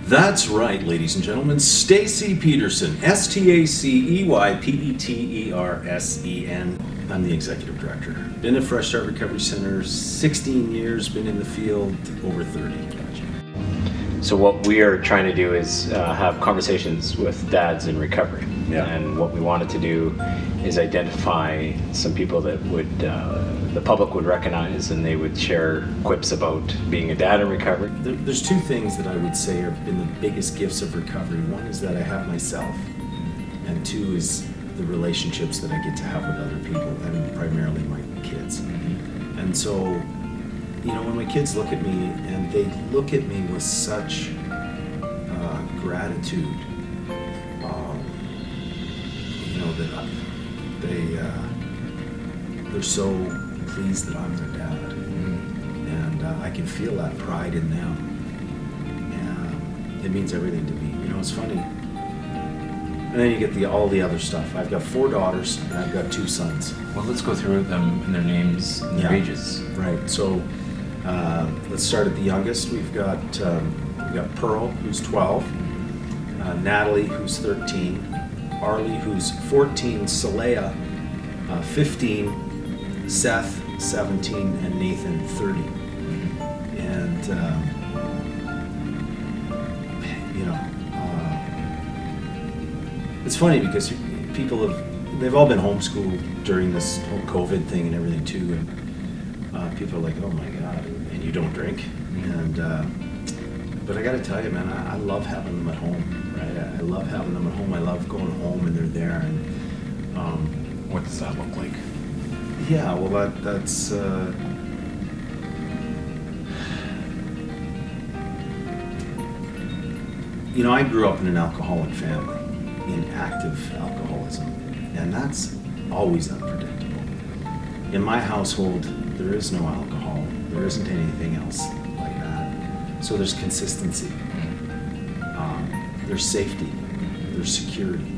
That's right, ladies and gentlemen. Stacey Petersen, Stacey Petersen. I'm the executive director. Been at Fresh Start Recovery Center 16 years, been in the field over 30. So what we are trying to do is have conversations with dads in recovery. Yeah. And what we wanted to do is identify some people that would the public would recognize, and they would share quips about being a dad in recovery. There's two things that I would say have been the biggest gifts of recovery. One is that I have myself, and two is the relationships that I get to have with other people, and primarily my kids. Mm-hmm. And so, you know, when my kids look at me, and they look at me with such gratitude, you know, that they're so pleased that I'm their dad, and I can feel that pride in them, and it means everything to me. You know, it's funny. And then you get all the other stuff. I've got 4 daughters and I've got 2 sons. Well, let's go through them and their names and their ages. Right. So let's start at the youngest. We've got Pearl, who's 12, Natalie, who's 13, Arlie, who's 14, Saleha, 15, Seth, 17, and Nathan, 30. And you know, it's funny because they've all been homeschooled during this whole COVID thing and everything too, and people are like, oh my God, and you don't drink. And but I gotta tell you, man, I love having them at home, right? I love having them at home. I love going home and they're there. And what does that look like? Yeah, well, that's you know, I grew up in an alcoholic family, in active alcoholism, and that's always unpredictable. In my household, there is no alcohol. There isn't anything else like that. So there's consistency. There's safety. There's security.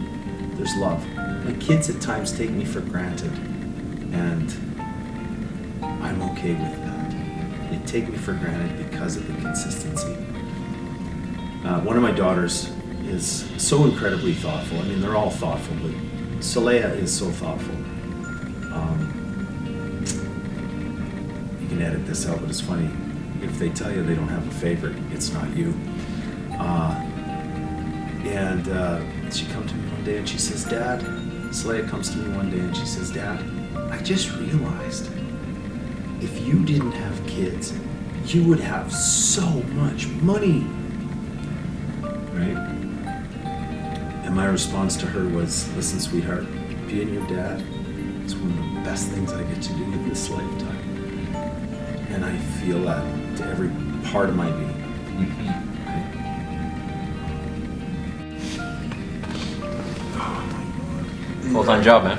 There's love. My kids at times take me for granted, and I'm okay with that. They take me for granted because of the consistency. One of my daughters is so incredibly thoughtful. I mean, they're all thoughtful, but Saleha is so thoughtful. You can edit this out, but it's funny. If they tell you they don't have a favorite, it's not you. And she come to me one day and she says, Dad, Saleha comes to me one day and she says, Dad, I just realized if you didn't have kids, you would have so much money, right? And my response to her was, listen, sweetheart, being your dad is one of the best things I get to do in this lifetime. And I feel that to every part of my being. Right? Oh my God. Full-time job, man.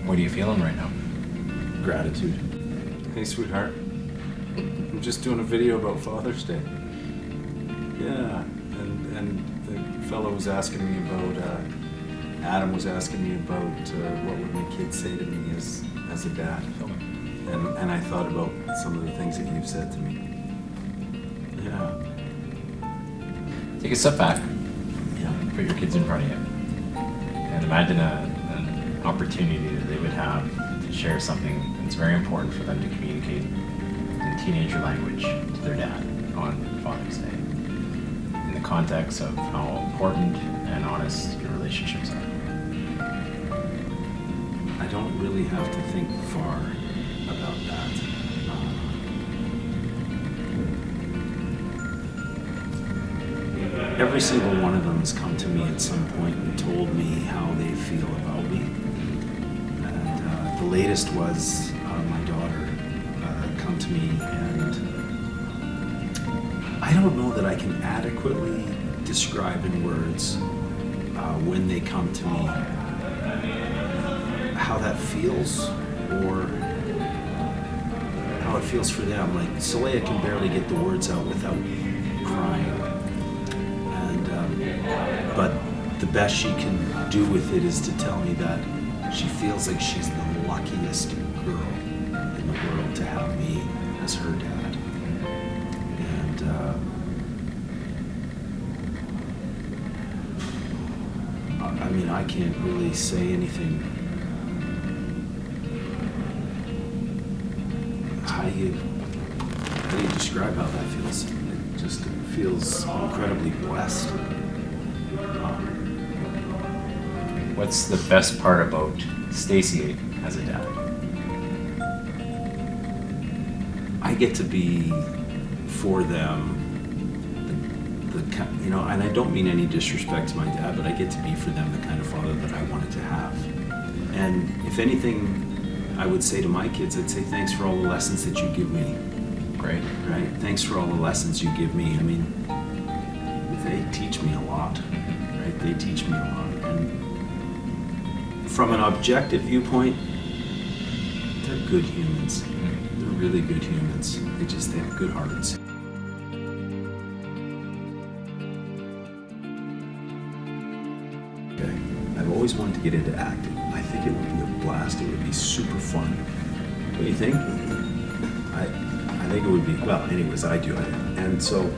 What are you feeling right now? Gratitude. Hey, sweetheart. I'm just doing a video about Father's Day. Yeah, and the fellow was asking me about, Adam was asking me about what would my kids say to me as a dad. And I thought about some of the things that you've said to me. Yeah. Take a step back. Yeah. Put your kids in front of you. And imagine an opportunity that they would have to share something that's very important for them to communicate in teenager language to their dad on Father's Day, in the context of how important and honest your relationships are. I don't really have to think far about that. Every single one of them has come to me at some point and told me how they feel about me. And the latest was my daughter come to me, and I don't know that I can adequately describe in words when they come to me how that feels, or how it feels for them. Like Saleha can barely get the words out without crying, and but the best she can do with it is to tell me that she feels like she's the luckiest girl as her dad. And I mean, I can't really say anything. How do you describe how that feels? It just feels incredibly blessed. What's the best part about Stacey as a dad? I get to be for them, you know, and I don't mean any disrespect to my dad, but I get to be for them the kind of father that I wanted to have. And if anything, I would say to my kids, I'd say thanks for all the lessons that you give me. Great. Right? Thanks for all the lessons you give me. I mean, they teach me a lot. Right? They teach me a lot. And from an objective viewpoint, they're good humans. They're really good humans. They have good hearts. Okay. I've always wanted to get into acting. I think it would be a blast. It would be super fun. What do you think? I think it would be, well, anyways, I do. And so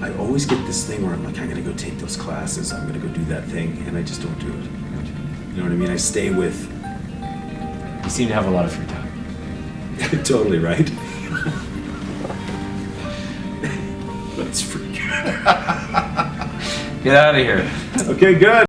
I always get this thing where I'm like, I'm going to go take those classes. I'm going to go do that thing. And I just don't do it. You know what I mean? I stay with... You seem to have a lot of free time. Totally right. Let's forget. Get out of here. Okay, good.